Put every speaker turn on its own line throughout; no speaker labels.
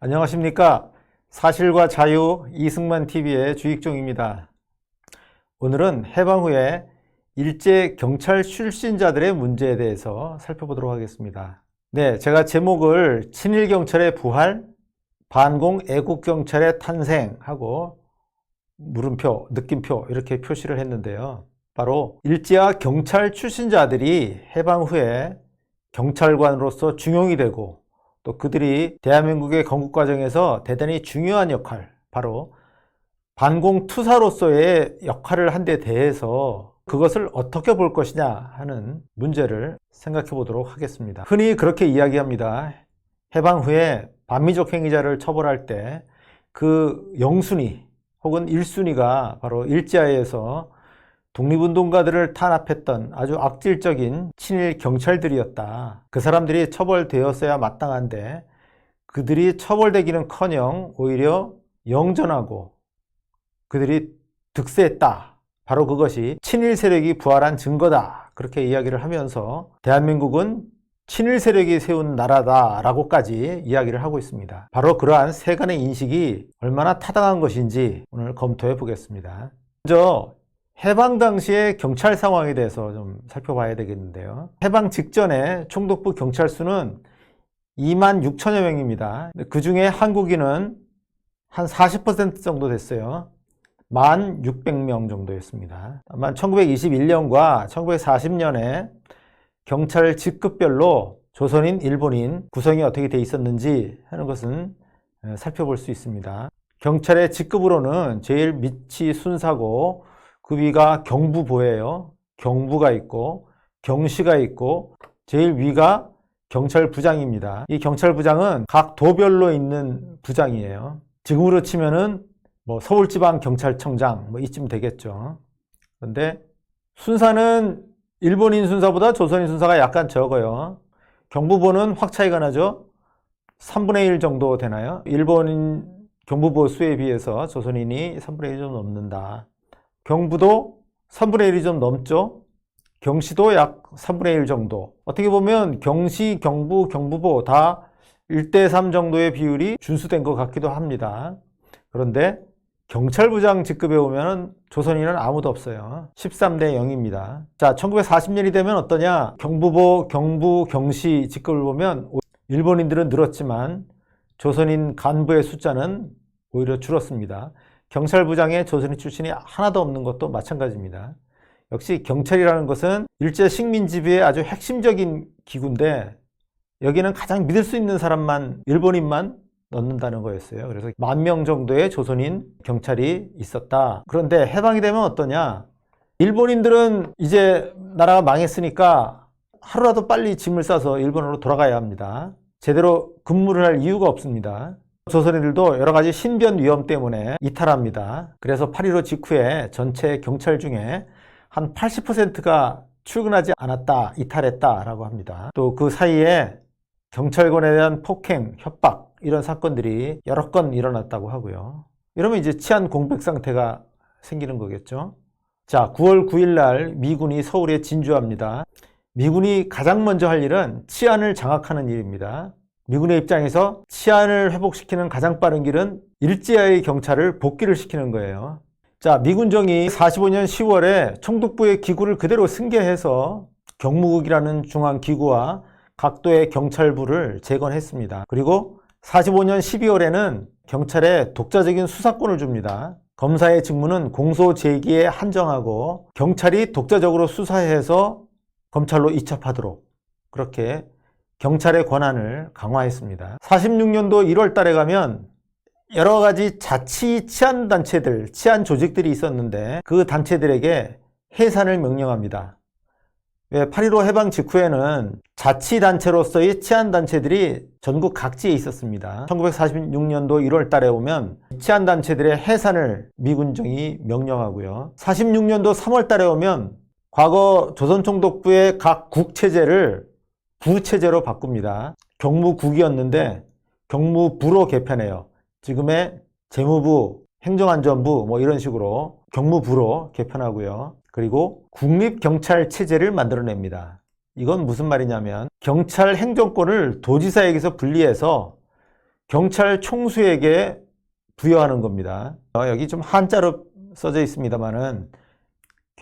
안녕하십니까. 사실과 자유 이승만 TV의 주익종입니다. 오늘은 해방 후에 일제 경찰 출신자들의 문제에 대해서 살펴보도록 하겠습니다. 네, 제가 제목을 친일 경찰의 부활, 반공 애국 경찰의 탄생하고 물음표, 느낌표 이렇게 표시를 했는데요. 바로 일제와 경찰 출신자들이 해방 후에 경찰관으로서 중용이 되고 또 그들이 대한민국의 건국 과정에서 대단히 중요한 역할, 바로 반공투사로서의 역할을 한 데 대해서 그것을 어떻게 볼 것이냐 하는 문제를 생각해 보도록 하겠습니다. 흔히 그렇게 이야기합니다. 해방 후에 반미적 행위자를 처벌할 때 그 영순위 혹은 1순위가 바로 일제하에서 독립운동가들을 탄압했던 아주 악질적인 친일 경찰들이었다. 그 사람들이 처벌되었어야 마땅한데 그들이 처벌되기는커녕 오히려 영전하고 그들이 득세했다. 바로 그것이 친일 세력이 부활한 증거다. 그렇게 이야기를 하면서 대한민국은 친일 세력이 세운 나라다라고까지 이야기를 하고 있습니다. 바로 그러한 세간의 인식이 얼마나 타당한 것인지 오늘 검토해 보겠습니다. 먼저 해방 당시의 경찰 상황에 대해서 좀 살펴봐야 되겠는데요. 해방 직전에 총독부 경찰 수는 2만 6천여 명입니다. 그 중에 한국인은 한 40% 정도 됐어요. 1,600명 정도였습니다. 아마 1921년과 1940년에 경찰 직급별로 조선인, 일본인 구성이 어떻게 돼 있었는지 하는 것은 살펴볼 수 있습니다. 경찰의 직급으로는 제일 밑이 순사고 그 위가 경부보예요. 경부가 있고 경시가 있고 제일 위가 경찰부장입니다. 이 경찰부장은 각 도별로 있는 부장이에요. 지금으로 치면은 서울지방경찰청장 이쯤 되겠죠. 그런데 순사는 일본인 순사보다 조선인 순사가 약간 적어요. 경부보는 확 차이가 나죠. 3분의 1 정도 되나요? 일본인 경부보 수에 비해서 조선인이 3분의 1 좀 넘는다. 경부도 3분의 1이 좀 넘죠. 경시도 약 3분의 1 정도. 어떻게 보면 경시, 경부, 경부보 다 1대3 정도의 비율이 준수된 것 같기도 합니다. 그런데 경찰부장 직급에 오면 조선인은 아무도 없어요. 13대 0입니다. 자, 1940년이 되면 어떠냐? 경부보, 경부, 경시 직급을 보면 일본인들은 늘었지만 조선인 간부의 숫자는 오히려 줄었습니다. 경찰부장에 조선인 출신이 하나도 없는 것도 마찬가지입니다. 역시 경찰이라는 것은 일제 식민지배의 아주 핵심적인 기구인데 여기는 가장 믿을 수 있는 사람만, 일본인만 넣는다는 거였어요. 그래서 10,000명 정도의 조선인 경찰이 있었다. 그런데 해방이 되면 어떠냐? 일본인들은 이제 나라가 망했으니까 하루라도 빨리 짐을 싸서 일본으로 돌아가야 합니다. 제대로 근무를 할 이유가 없습니다. 조선인들도 여러 가지 신변 위험 때문에 이탈합니다. 그래서 8.15 직후에 전체 경찰 중에 한 80%가 출근하지 않았다, 이탈했다라고 합니다. 또 그 사이에 경찰관에 대한 폭행, 협박 이런 사건들이 여러 건 일어났다고 하고요. 이러면 이제 치안 공백 상태가 생기는 거겠죠. 자, 9월 9일 날 미군이 서울에 진주합니다. 미군이 가장 먼저 할 일은 치안을 장악하는 일입니다. 미군의 입장에서 치안을 회복시키는 가장 빠른 길은 일제하의 경찰을 복귀를 시키는 거예요. 자, 미군정이 45년 10월에 총독부의 기구를 그대로 승계해서 경무국이라는 중앙기구와 각도의 경찰부를 재건했습니다. 그리고 45년 12월에는 경찰에 독자적인 수사권을 줍니다. 검사의 직무는 공소 제기에 한정하고 경찰이 독자적으로 수사해서 검찰로 이첩하도록 그렇게 경찰의 권한을 강화했습니다. 46년도 1월 달에 가면 여러 가지 자치 치안단체들, 치안 조직들이 있었는데 그 단체들에게 해산을 명령합니다. 왜 8.15 해방 직후에는 자치단체로서의 치안단체들이 전국 각지에 있었습니다. 1946년도 1월 달에 오면 치안단체들의 해산을 미군정이 명령하고요. 46년도 3월 달에 오면 과거 조선총독부의 각 국체제를 부체제로 바꿉니다. 경무국이었는데 경무부로 개편해요. 지금의 재무부, 행정안전부 이런 식으로 경무부로 개편하고요. 그리고 국립경찰체제를 만들어냅니다. 이건 무슨 말이냐면 경찰 행정권을 도지사에게서 분리해서 경찰 총수에게 부여하는 겁니다. 여기 좀 한자로 써져 있습니다만은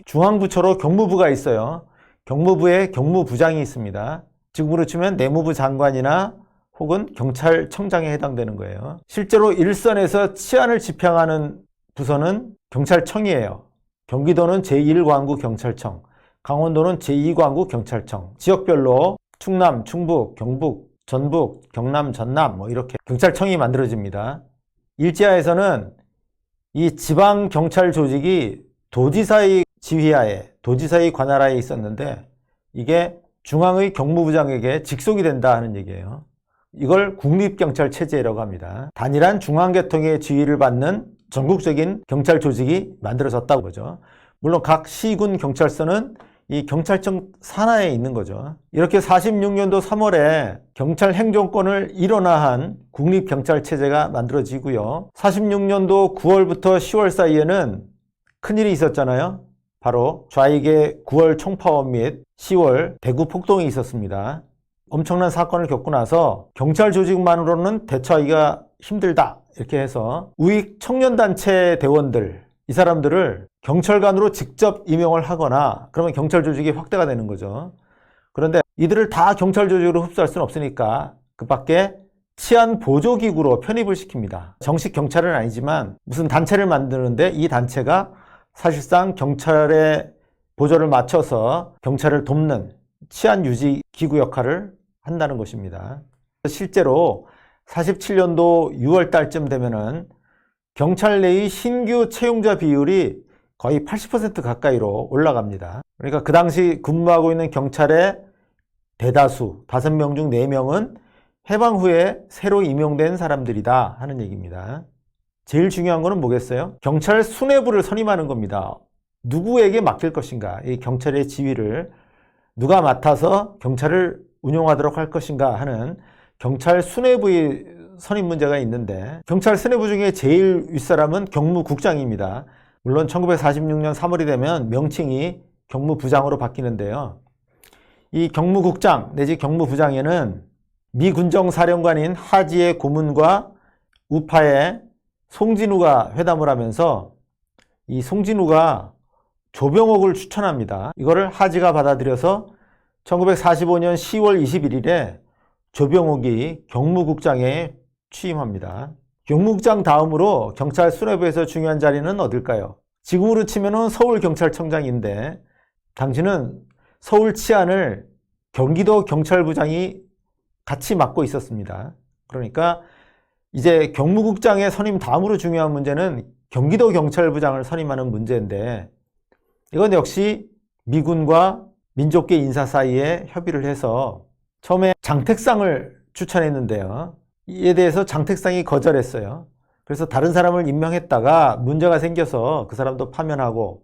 중앙부처로 경무부가 있어요. 경무부에 경무부장이 있습니다. 지금으로 치면 내무부 장관이나 혹은 경찰청장에 해당되는 거예요. 실제로 일선에서 치안을 집행하는 부서는 경찰청이에요. 경기도는 제1광구 경찰청, 강원도는 제2광구 경찰청, 지역별로 충남, 충북, 경북, 전북, 경남, 전남 이렇게 경찰청이 만들어집니다. 일제하에서는 이 지방 경찰 조직이 도지사의 지휘하에, 도지사의 관할하에 있었는데 이게 중앙의 경무부장에게 직속이 된다 하는 얘기예요. 이걸 국립경찰체제라고 합니다. 단일한 중앙계통의 지휘를 받는 전국적인 경찰 조직이 만들어졌다고 보죠. 물론 각 시군 경찰서는 이 경찰청 산하에 있는 거죠. 이렇게 46년도 3월에 경찰 행정권을 일원화한 국립경찰체제가 만들어지고요. 46년도 9월부터 10월 사이에는 큰일이 있었잖아요. 바로 좌익의 9월 총파업 및 10월 대구 폭동이 있었습니다. 엄청난 사건을 겪고 나서 경찰 조직만으로는 대처하기가 힘들다 이렇게 해서 우익 청년단체 대원들, 이 사람들을 경찰관으로 직접 임용을 하거나 그러면 경찰 조직이 확대가 되는 거죠. 그런데 이들을 다 경찰 조직으로 흡수할 수는 없으니까 그 밖에 치안 보조기구로 편입을 시킵니다. 정식 경찰은 아니지만 무슨 단체를 만드는데 이 단체가 사실상 경찰의 보조를 맞춰서 경찰을 돕는 치안 유지 기구 역할을 한다는 것입니다. 실제로 47년도 6월 달쯤 되면은 경찰 내의 신규 채용자 비율이 거의 80% 가까이로 올라갑니다. 그러니까 그 당시 근무하고 있는 경찰의 대다수, 5명 중 4명은 해방 후에 새로 임용된 사람들이다 하는 얘기입니다. 제일 중요한 거는 뭐겠어요? 경찰 수뇌부를 선임하는 겁니다. 누구에게 맡길 것인가? 이 경찰의 지휘를 누가 맡아서 경찰을 운영하도록 할 것인가 하는 경찰 수뇌부의 선임 문제가 있는데 경찰 수뇌부 중에 제일 윗사람은 경무국장입니다. 물론 1946년 3월이 되면 명칭이 경무부장으로 바뀌는데요. 이 경무국장 내지 경무부장에는 미 군정사령관인 하지의 고문과 우파의 송진우가 회담을 하면서 이 송진우가 조병옥을 추천합니다. 이거를 하지가 받아들여서 1945년 10월 21일에 조병옥이 경무국장에 취임합니다. 경무국장 다음으로 경찰 수뇌부에서 중요한 자리는 어딜까요? 지금으로 치면은 서울경찰청장인데 당시는 서울 치안을 경기도 경찰부장이 같이 맡고 있었습니다. 그러니까 이제 경무국장의 선임 다음으로 중요한 문제는 경기도 경찰부장을 선임하는 문제인데 이건 역시 미군과 민족계 인사 사이에 협의를 해서 처음에 장택상을 추천했는데요. 이에 대해서 장택상이 거절했어요. 그래서 다른 사람을 임명했다가 문제가 생겨서 그 사람도 파면하고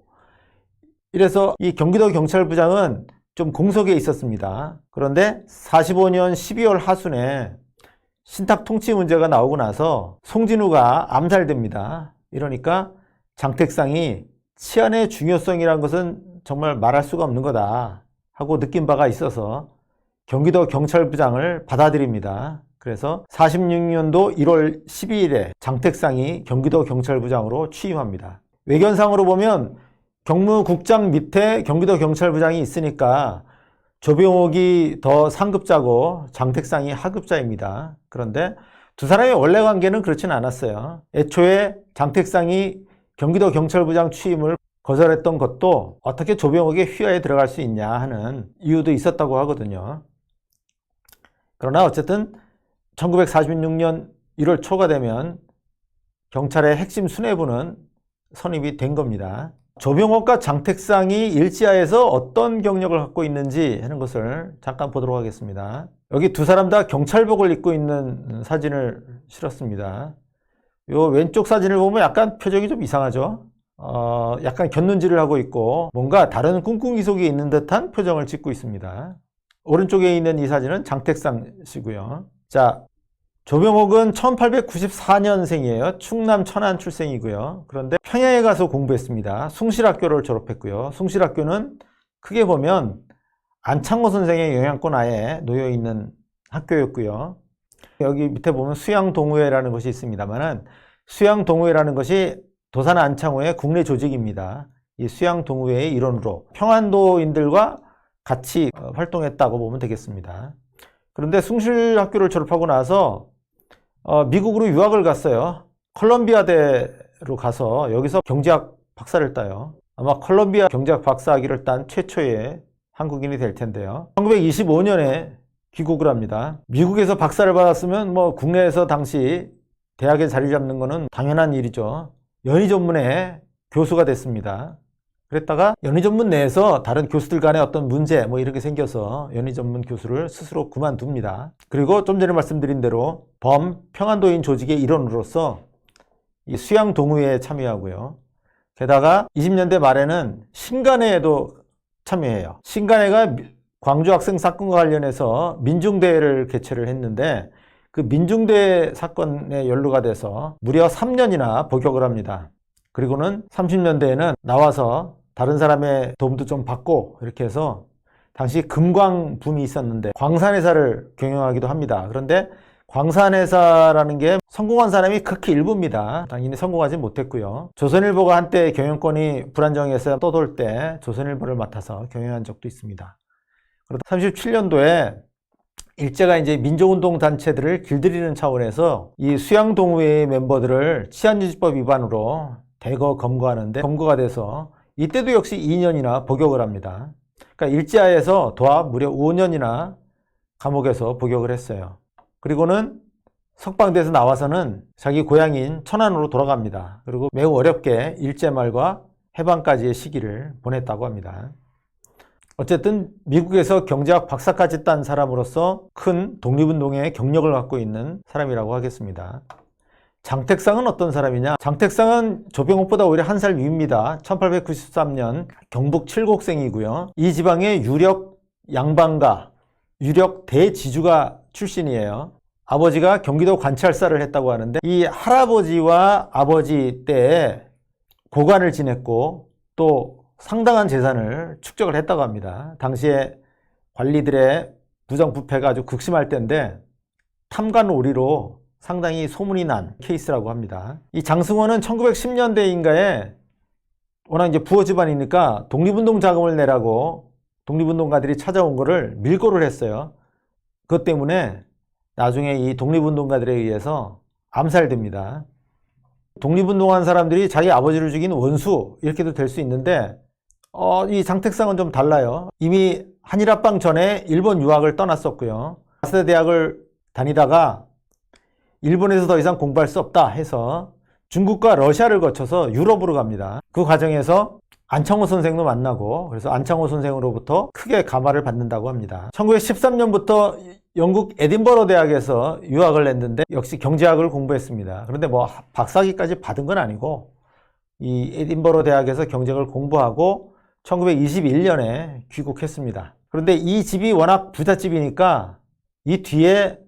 이래서 이 경기도 경찰부장은 좀 공석에 있었습니다. 그런데 45년 12월 하순에 신탁 통치 문제가 나오고 나서 송진우가 암살됩니다. 이러니까 장택상이 치안의 중요성이란 것은 정말 말할 수가 없는 거다 하고 느낀 바가 있어서 경기도 경찰부장을 받아들입니다. 그래서 46년도 1월 12일에 장택상이 경기도 경찰부장으로 취임합니다. 외견상으로 보면 경무국장 밑에 경기도 경찰부장이 있으니까 조병옥이 더 상급자고 장택상이 하급자입니다. 그런데 두 사람의 원래 관계는 그렇지는 않았어요. 애초에 장택상이 경기도 경찰부장 취임을 거절했던 것도 어떻게 조병옥의 휘하에 들어갈 수 있냐 하는 이유도 있었다고 하거든요. 그러나 어쨌든 1946년 1월 초가 되면 경찰의 핵심 수뇌부는 선임이 된 겁니다. 조병옥과 장택상이 일지하에서 어떤 경력을 갖고 있는지 하는 것을 잠깐 보도록 하겠습니다. 여기 두 사람 다 경찰복을 입고 있는 사진을 실었습니다. 요 왼쪽 사진을 보면 약간 표정이 좀 이상하죠. 약간 곁눈질을 하고 있고 뭔가 다른 꿍꿍이 속에 있는 듯한 표정을 짓고 있습니다. 오른쪽에 있는 이 사진은 장택상 씨고요. 자, 조병옥은 1894년생이에요. 충남 천안 출생이고요. 그런데 평양에 가서 공부했습니다. 숭실학교를 졸업했고요. 숭실학교는 크게 보면 안창호 선생의 영향권 하에 놓여 있는 학교였고요. 여기 밑에 보면 수양동호회라는 것이 있습니다만은 수양동호회라는 것이 도산 안창호의 국내 조직입니다. 이 수양동호회의 일원으로 평안도인들과 같이 활동했다고 보면 되겠습니다. 그런데 숭실학교를 졸업하고 나서 미국으로 유학을 갔어요. 컬럼비아대로 가서 여기서 경제학 박사를 따요. 아마 컬럼비아 경제학 박사학위를 딴 최초의 한국인이 될 텐데요. 1925년에 귀국을 합니다. 미국에서 박사를 받았으면 뭐 국내에서 당시 대학에 자리 잡는 거는 당연한 일이죠. 연희 전문의 교수가 됐습니다. 그랬다가 연희 전문 내에서 다른 교수들 간에 어떤 문제 뭐 이렇게 생겨서 연희 전문 교수를 스스로 그만둡니다. 그리고 좀 전에 말씀드린 대로 평안도인 조직의 일원으로서 이 수양동호회에 참여하고요. 게다가 20년대 말에는 신간회에도 참여해요. 신간회가 광주 학생 사건과 관련해서 민중대회를 개최를 했는데 그 민중대회 사건에 연루가 돼서 무려 3년이나 복역을 합니다. 그리고는 30년대에는 나와서 다른 사람의 도움도 좀 받고 이렇게 해서 당시 금광 붐이 있었는데 광산회사를 경영하기도 합니다. 그런데 광산회사라는 게 성공한 사람이 극히 일부입니다. 당연히 성공하지 못했고요. 조선일보가 한때 경영권이 불안정해서 떠돌 때 조선일보를 맡아서 경영한 적도 있습니다. 그러다 37년도에 일제가 이제 민족운동 단체들을 길들이는 차원에서 이 수양동호회의 멤버들을 치안유지법 위반으로 대거 검거하는데 검거가 돼서 이때도 역시 2년이나 복역을 합니다. 그러니까 일제하에서 도합 무려 5년이나 감옥에서 복역을 했어요. 그리고는 석방돼서 나와서는 자기 고향인 천안으로 돌아갑니다. 그리고 매우 어렵게 일제 말과 해방까지의 시기를 보냈다고 합니다. 어쨌든 미국에서 경제학 박사까지 딴 사람으로서 큰 독립운동의 경력을 갖고 있는 사람이라고 하겠습니다. 장택상은 어떤 사람이냐? 장택상은 조병옥보다 오히려 한 살 위입니다. 1893년 경북 칠곡생이고요. 이 지방의 유력 양반가, 유력 대지주가 출신이에요. 아버지가 경기도 관찰사를 했다고 하는데 이 할아버지와 아버지 때에 고관을 지냈고 또 상당한 재산을 축적을 했다고 합니다. 당시에 관리들의 부정부패가 아주 극심할 때인데 탐관오리로 상당히 소문이 난 케이스라고 합니다. 이 장승원은 1910년대인가에 워낙 이제 부호 집안이니까 독립운동 자금을 내라고 독립운동가들이 찾아온 거를 밀고를 했어요. 그것 때문에 나중에 이 독립운동가들에 의해서 암살됩니다. 독립운동한 사람들이 자기 아버지를 죽인 원수 이렇게도 될 수 있는데 이 장택상은 좀 달라요. 이미 한일합방 전에 일본 유학을 떠났었고요. 마세다 대학을 다니다가 일본에서 더 이상 공부할 수 없다 해서 중국과 러시아를 거쳐서 유럽으로 갑니다. 그 과정에서 안창호 선생도 만나고 그래서 안창호 선생으로부터 크게 감화를 받는다고 합니다. 1913년부터 영국 에딘버러 대학에서 유학을 했는데 역시 경제학을 공부했습니다. 그런데 뭐 박사학위까지 받은 건 아니고 이 에딘버러 대학에서 경제학을 공부하고 1921년에 귀국했습니다. 그런데 이 집이 워낙 부잣집이니까 이 뒤에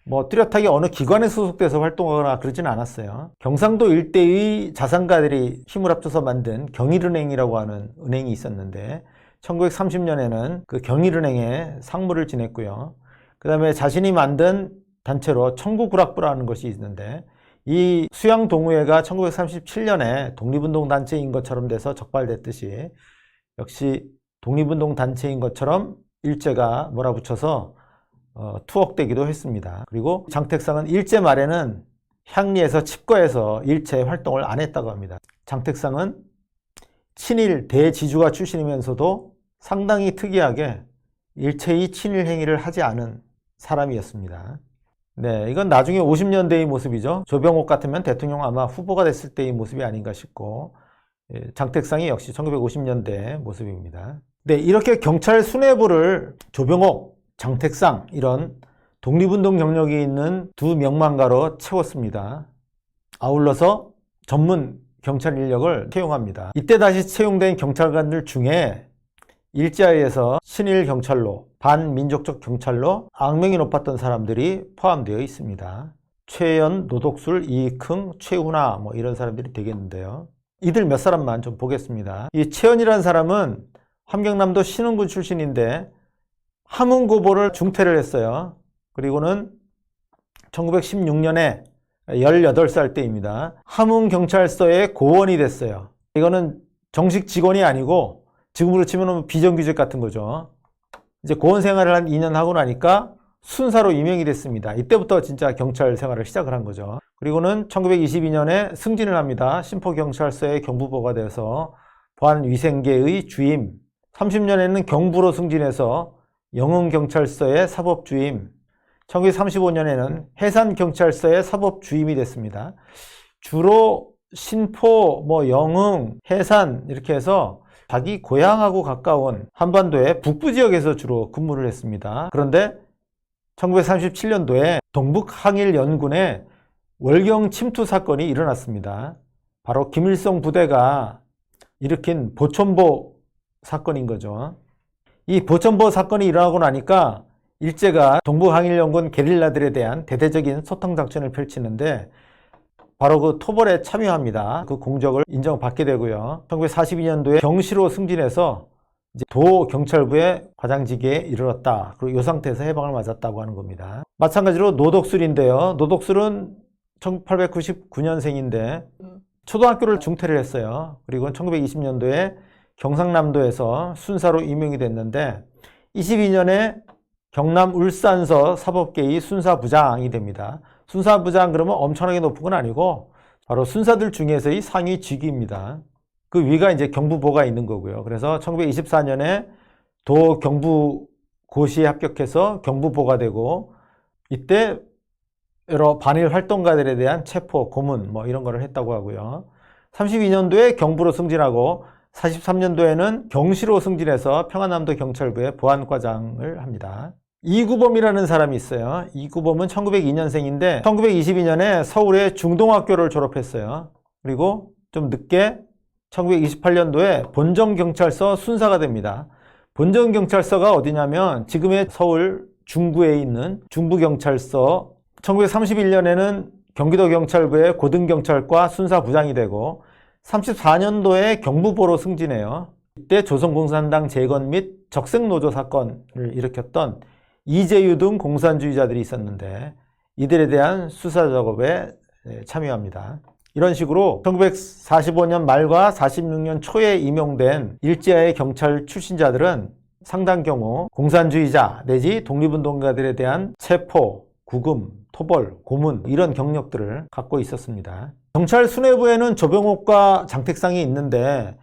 뭐 뚜렷하게 어느 기관에 소속돼서 활동하거나 그러진 않았어요. 경상도 일대의 자산가들이 힘을 합쳐서 만든 경일은행이라고 하는 은행이 있었는데 1930년에는 그 경일은행에 상무를 지냈고요. 그 다음에 자신이 만든 단체로 청구구락부라는 것이 있는데 이 수양동호회가 1937년에 독립운동 단체인 것처럼 돼서 적발됐듯이 역시 독립운동 단체인 것처럼 일제가 몰아붙여서 투옥되기도 했습니다. 그리고 장택상은 일제 말에는 향리에서 칩거해서 일체 활동을 안 했다고 합니다. 장택상은 친일 대지주가 출신이면서도 상당히 특이하게 일체의 친일 행위를 하지 않은 사람이었습니다. 네, 이건 나중에 50년대의 모습이죠. 조병옥 같으면 대통령 아마 후보가 됐을 때의 모습이 아닌가 싶고 장택상이 역시 1950년대 모습입니다. 네, 이렇게 경찰 수뇌부를 조병옥, 장택상 이런 독립운동 경력이 있는 두 명망가로 채웠습니다. 아울러서 전문 경찰 인력을 채용합니다. 이때 다시 채용된 경찰관들 중에 일제하에서 친일 경찰로, 반민족적 경찰로 악명이 높았던 사람들이 포함되어 있습니다. 최연, 노덕술, 이익흥, 최훈아 뭐 이런 사람들이 되겠는데요. 이들 몇 사람만 좀 보겠습니다. 이 최연이라는 사람은 함경남도 신흥군 출신인데 함흥고보를 중퇴를 했어요. 그리고는 1916년에 18살 때입니다. 함흥경찰서의 고원이 됐어요. 이거는 정식 직원이 아니고 지금으로 치면 비정규직 같은 거죠. 이제 고원 생활을 한 2년 하고 나니까 순사로 임명이 됐습니다. 이때부터 진짜 경찰 생활을 시작을 한 거죠. 그리고는 1922년에 승진을 합니다. 신포경찰서의 경부보가 돼서 보안위생계의 주임, 30년에는 경부로 승진해서 영흥경찰서의 사법주임, 1935년에는 해산경찰서의 사법주임이 됐습니다. 주로 신포, 영흥, 해산 이렇게 해서 자기 고향하고 가까운 한반도의 북부 지역에서 주로 근무를 했습니다. 그런데 1937년도에 동북항일연군에 월경 침투 사건이 일어났습니다. 바로 김일성 부대가 일으킨 보천보 사건인 거죠. 이 보천보 사건이 일어나고 나니까 일제가 동북항일연군 게릴라들에 대한 대대적인 소통 작전을 펼치는데 바로 그 토벌에 참여합니다. 그 공적을 인정받게 되고요. 1942년도에 경시로 승진해서 이제 도경찰부의 과장직에 이르렀다. 그리고 이 상태에서 해방을 맞았다고 하는 겁니다. 마찬가지로 노덕술인데요. 노덕술은 1899년생인데 초등학교를 중퇴를 했어요. 그리고 1920년도에 경상남도에서 순사로 임명이 됐는데 22년에 경남 울산서 사법계의 순사부장이 됩니다. 순사부장 그러면 엄청나게 높은 건 아니고 바로 순사들 중에서의 상위 직위입니다. 그 위가 이제 경부보가 있는 거고요. 그래서 1924년에 도경부고시에 합격해서 경부보가 되고 이때 여러 반일 활동가들에 대한 체포, 고문 이런 거를 했다고 하고요. 32년도에 경부로 승진하고 43년도에는 경시로 승진해서 평안남도 경찰부의 보안과장을 합니다. 이구범이라는 사람이 있어요. 이구범은 1902년생인데 1922년에 서울의 중동학교를 졸업했어요. 그리고 좀 늦게 1928년도에 본정경찰서 순사가 됩니다. 본정경찰서가 어디냐면 지금의 서울 중구에 있는 중부경찰서, 1931년에는 경기도경찰부의 고등경찰과 순사부장이 되고 34년도에 경부보로 승진해요. 이때 조선공산당 재건 및 적색노조 사건을 일으켰던 이재유 등 공산주의자들이 있었는데 이들에 대한 수사 작업에 참여합니다. 이런 식으로 1945년 말과 46년 초에 임용된 일제의 경찰 출신자들은 상당 경우 공산주의자 내지 독립운동가들에 대한 체포, 구금, 토벌, 고문 이런 경력들을 갖고 있었습니다. 경찰 수뇌부에는 조병옥과 장택상이 있는데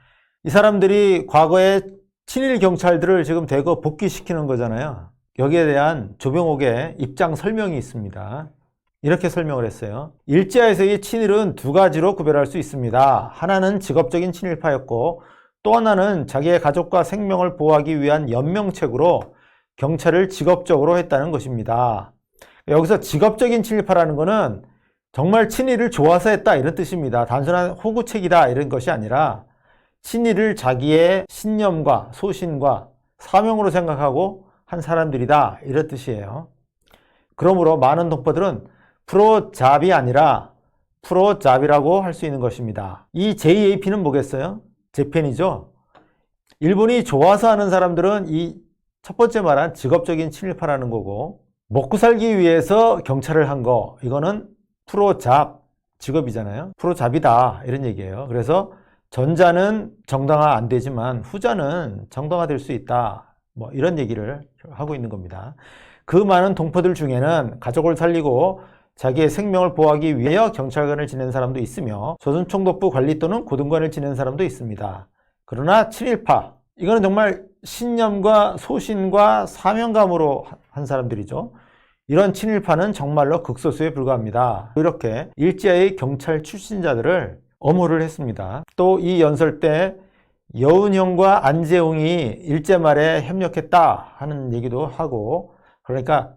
이 사람들이 과거에 친일 경찰들을 지금 대거 복귀시키는 거잖아요. 여기에 대한 조병옥의 입장 설명이 있습니다. 이렇게 설명을 했어요. 일제에서의 친일은 두 가지로 구별할 수 있습니다. 하나는 직업적인 친일파였고 또 하나는 자기의 가족과 생명을 보호하기 위한 연명책으로 경찰을 직업적으로 했다는 것입니다. 여기서 직업적인 친일파라는 것은 정말 친일을 좋아서 했다 이런 뜻입니다. 단순한 호구책이다 이런 것이 아니라 친일을 자기의 신념과 소신과 사명으로 생각하고 한 사람들이다 이런 뜻이에요. 그러므로 많은 동포들은 프로잡이 아니라 프로잡이라고 할 수 있는 것입니다. 이 JAP는 뭐겠어요? 재팬이죠. 일본이 좋아서 하는 사람들은 이 첫 번째 말한 직업적인 친일파라는 거고 먹고 살기 위해서 경찰을 한 거 이거는 프로잡 직업이잖아요. 프로잡이다 이런 얘기예요. 그래서 전자는 정당화 안 되지만 후자는 정당화될 수 있다 이런 얘기를 하고 있는 겁니다. 그 많은 동포들 중에는 가족을 살리고 자기의 생명을 보호하기 위하여 경찰관을 지낸 사람도 있으며 조선총독부 관리 또는 고등관을 지낸 사람도 있습니다. 그러나 친일파 이거는 정말 신념과 소신과 사명감으로 한 사람들이죠. 이런 친일파는 정말로 극소수에 불과합니다. 이렇게 일제의 경찰 출신자들을 엄호를 했습니다. 또 이 연설 때 여운형과 안재홍이 일제 말에 협력했다 하는 얘기도 하고 그러니까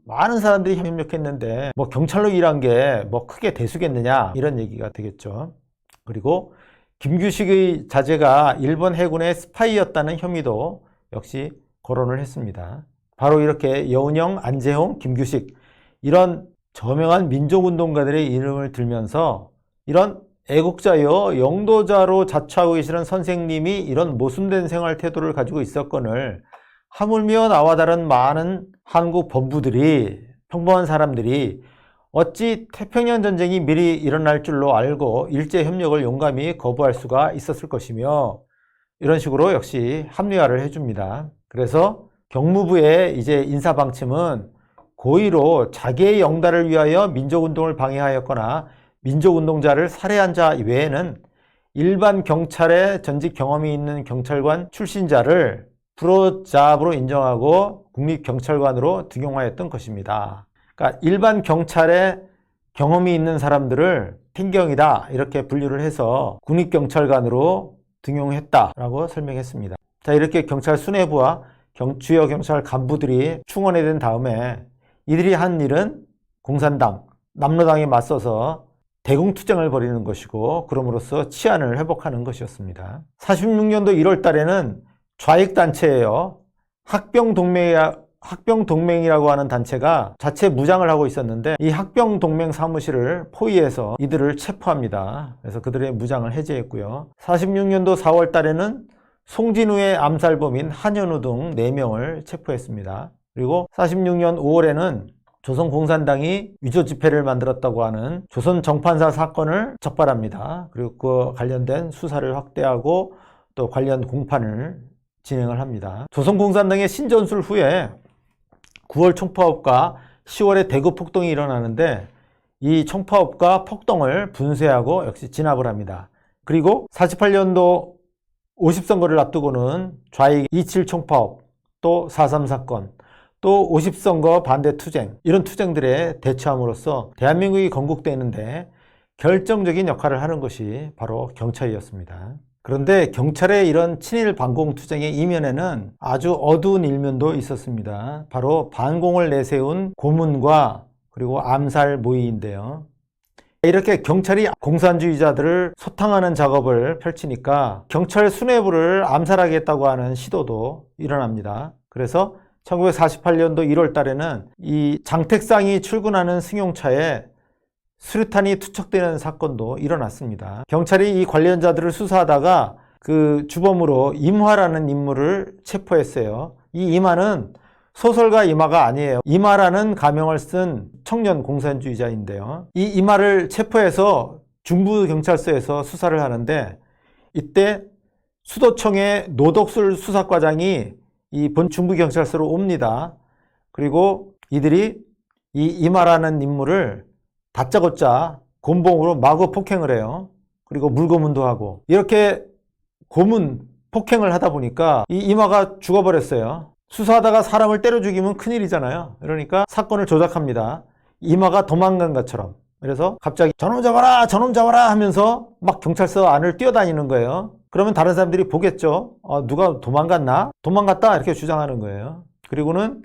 많은 사람들이 협력했는데 경찰로 일한 게 크게 대수겠느냐 이런 얘기가 되겠죠. 그리고 김규식의 자제가 일본 해군의 스파이였다는 혐의도 역시 거론을 했습니다. 바로 이렇게 여운형, 안재홍, 김규식 이런 저명한 민족운동가들의 이름을 들면서 이런 애국자여 영도자로 자처하고 계시는 선생님이 이런 모순된 생활 태도를 가지고 있었건을 하물며 나와 다른 많은 한국 범부들이 평범한 사람들이 어찌 태평양 전쟁이 미리 일어날 줄로 알고 일제 협력을 용감히 거부할 수가 있었을 것이며, 이런 식으로 역시 합리화를 해줍니다. 그래서 경무부의 이제 인사 방침은 고의로 자기의 영달을 위하여 민족운동을 방해하였거나 민족운동자를 살해한 자 외에는 일반 경찰의 전직 경험이 있는 경찰관 출신자를 프로잡으로 인정하고 국립경찰관으로 등용하였던 것입니다. 그러니까 일반 경찰의 경험이 있는 사람들을 tin경이다 이렇게 분류를 해서 국립경찰관으로 등용했다라고 설명했습니다. 자, 이렇게 경찰 수뇌부와 주요 경찰 간부들이 충원이 된 다음에 이들이 한 일은 공산당, 남로당에 맞서서 대공투쟁을 벌이는 것이고, 그럼으로써 치안을 회복하는 것이었습니다. 46년도 1월 달에는 좌익단체예요. 학병동맹이라고 하는 단체가 자체 무장을 하고 있었는데, 이 학병동맹 사무실을 포위해서 이들을 체포합니다. 그래서 그들의 무장을 해제했고요. 46년도 4월 달에는 송진우의 암살범인 한현우 등 4명을 체포했습니다. 그리고 46년 5월에는 조선공산당이 위조지폐를 만들었다고 하는 조선정판사 사건을 적발합니다. 그리고 그 관련된 수사를 확대하고 또 관련 공판을 진행을 합니다. 조선공산당의 신전술 후에 9월 총파업과 10월에 대구 폭동이 일어나는데, 이 총파업과 폭동을 분쇄하고 역시 진압을 합니다. 그리고 48년도 50선거를 앞두고는 좌익 27 총파업, 또 4.3 사건, 또 50선거 반대 투쟁, 이런 투쟁들에 대처함으로써 대한민국이 건국되는데 결정적인 역할을 하는 것이 바로 경찰이었습니다. 그런데 경찰의 이런 친일 반공 투쟁의 이면에는 아주 어두운 일면도 있었습니다. 바로 반공을 내세운 고문과 그리고 암살 모의인데요. 이렇게 경찰이 공산주의자들을 소탕하는 작업을 펼치니까 경찰 수뇌부를 암살하겠다고 하는 시도도 일어납니다. 그래서 1948년도 1월 달에는 이 장택상이 출근하는 승용차에 수류탄이 투척되는 사건도 일어났습니다. 경찰이 이 관련자들을 수사하다가 그 주범으로 임화라는 인물을 체포했어요. 이 임화는 소설가 임화가 아니에요. 임화라는 가명을 쓴 청년 공산주의자인데요. 이 임화를 체포해서 중부경찰서에서 수사를 하는데, 이때 수도청의 노덕술 수사과장이 이 본 중부경찰서로 옵니다. 그리고 이들이 이 임화라는 인물을 다짜고짜 곤봉으로 마구 폭행을 해요. 그리고 물고문도 하고, 이렇게 고문 폭행을 하다 보니까 이 임화가 죽어버렸어요. 수사하다가 사람을 때려 죽이면 큰일이잖아요. 그러니까 사건을 조작합니다. 임화가 도망간 것처럼. 그래서 갑자기 저놈 잡아라 저놈 잡아라 하면서 막 경찰서 안을 뛰어다니는 거예요. 그러면 다른 사람들이 보겠죠. 누가 도망갔나? 도망갔다 이렇게 주장하는 거예요. 그리고는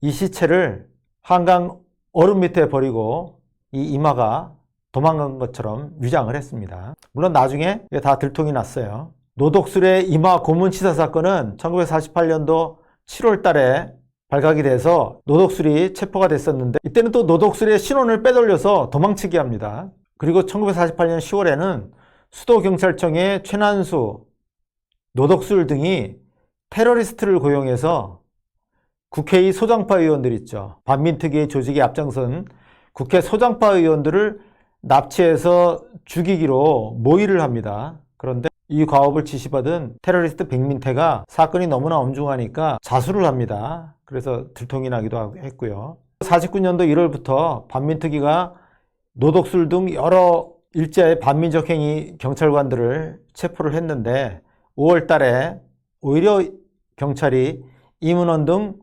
이 시체를 한강 얼음 밑에 버리고 이 임화가 도망간 것처럼 위장을 했습니다. 물론 나중에 다 들통이 났어요. 노덕술의 임화 고문치사 사건은 1948년도 7월 달에 발각이 돼서 노덕술이 체포가 됐었는데, 이때는 또 노덕술의 신원을 빼돌려서 도망치게 합니다. 그리고 1948년 10월에는 수도경찰청의 최난수, 노덕술 등이 테러리스트를 고용해서 국회의 소장파 의원들 있죠. 반민특위의 조직에 앞장선 국회 소장파 의원들을 납치해서 죽이기로 모의를 합니다. 그런데 이 과업을 지시받은 테러리스트 백민태가 사건이 너무나 엄중하니까 자수를 합니다. 그래서 들통이 나기도 했고요. 49년도 1월부터 반민특위가 노덕술 등 여러 일제의 반민족 행위 경찰관들을 체포를 했는데, 5월 달에 오히려 경찰이 이문원 등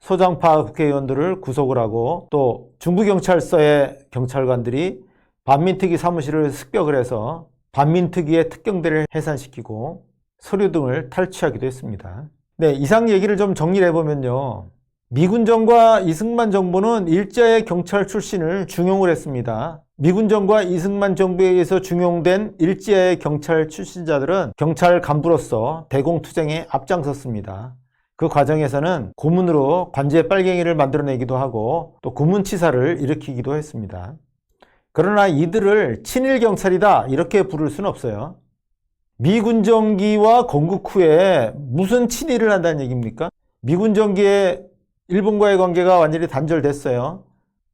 소장파 국회의원들을 구속을 하고, 또 중부경찰서의 경찰관들이 반민특위 사무실을 습격을 해서 반민특위의 특경대를 해산시키고 서류 등을 탈취하기도 했습니다. 네, 이상 얘기를 좀 정리를 해보면요. 미군정과 이승만 정부는 일제의 경찰 출신을 중용을 했습니다. 미군정과 이승만 정부에 의해서 중용된 일제의 경찰 출신자들은 경찰 간부로서 대공투쟁에 앞장섰습니다. 그 과정에서는 고문으로 관제 빨갱이를 만들어내기도 하고 또 고문치사를 일으키기도 했습니다. 그러나 이들을 친일경찰이다 이렇게 부를 수는 없어요. 미군정기와 건국 후에 무슨 친일을 한다는 얘기입니까? 미군정기에 일본과의 관계가 완전히 단절됐어요.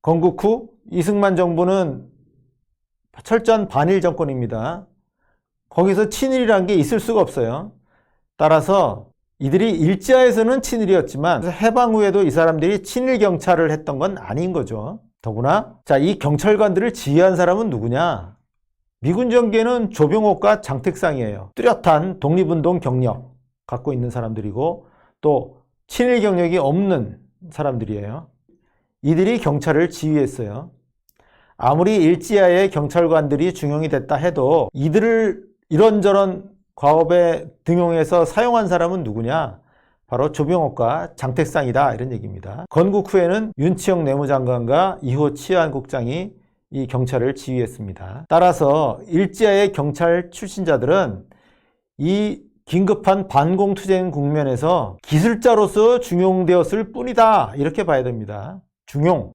건국 후 이승만 정부는 철저한 반일 정권입니다. 거기서 친일이란 게 있을 수가 없어요. 따라서 이들이 일제하에서는 친일이었지만 해방 후에도 이 사람들이 친일 경찰을 했던 건 아닌 거죠. 더구나 이 경찰관들을 지휘한 사람은 누구냐? 미군 정계는 조병옥과 장택상이에요. 뚜렷한 독립운동 경력 갖고 있는 사람들이고 또 친일 경력이 없는 사람들이에요. 이들이 경찰을 지휘했어요. 아무리 일제하에 경찰관들이 중용이 됐다 해도 이들을 이런저런 과업에 등용해서 사용한 사람은 누구냐? 바로 조병옥과 장택상이다, 이런 얘기입니다. 건국 후에는 윤치영 내무장관과 이호 치안국장이 이 경찰을 지휘했습니다. 따라서 일제하의 경찰 출신자들은 이 긴급한 반공투쟁 국면에서 기술자로서 중용되었을 뿐이다, 이렇게 봐야 됩니다.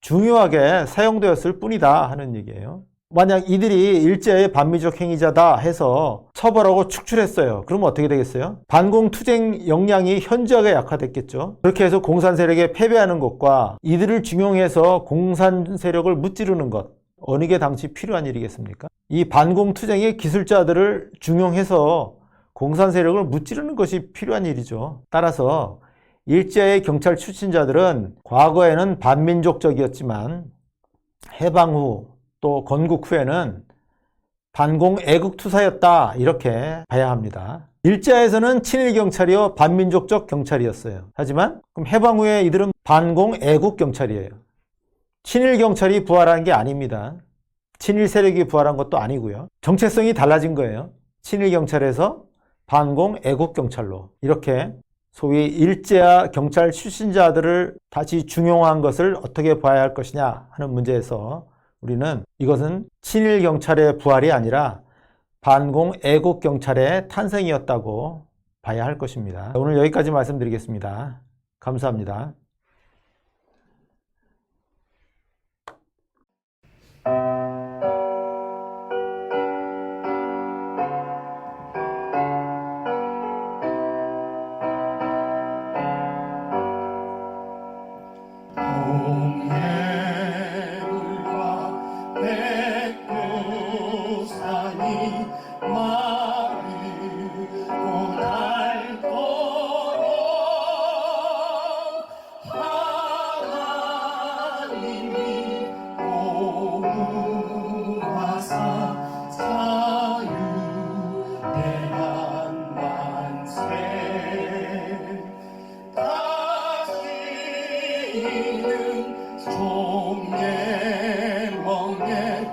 중요하게 사용되었을 뿐이다 하는 얘기예요. 만약 이들이 일제의 반미적 행위자다 해서 처벌하고 축출했어요. 그러면 어떻게 되겠어요? 반공투쟁 역량이 현저하게 약화됐겠죠. 그렇게 해서 공산 세력에 패배하는 것과 이들을 중용해서 공산 세력을 무찌르는 것, 어느 게 당시 필요한 일이겠습니까? 이 반공투쟁의 기술자들을 중용해서 공산 세력을 무찌르는 것이 필요한 일이죠. 따라서 일제의 경찰 출신자들은 과거에는 반민족적이었지만 해방 후 또 건국 후에는 반공 애국투사였다, 이렇게 봐야 합니다. 일제하에서는 친일 경찰이요 반민족적 경찰이었어요. 하지만 그럼 해방 후에 이들은 반공 애국 경찰이에요. 친일 경찰이 부활한 게 아닙니다. 친일 세력이 부활한 것도 아니고요. 정체성이 달라진 거예요. 친일 경찰에서 반공 애국 경찰로 이렇게 소위 일제하 경찰 출신자들을 다시 중용한 것을 어떻게 봐야 할 것이냐 하는 문제에서 우리는 이것은 친일 경찰의 부활이 아니라 반공 애국 경찰의 탄생이었다고 봐야 할 것입니다. 오늘 여기까지 말씀드리겠습니다. 감사합니다.
종예 멍에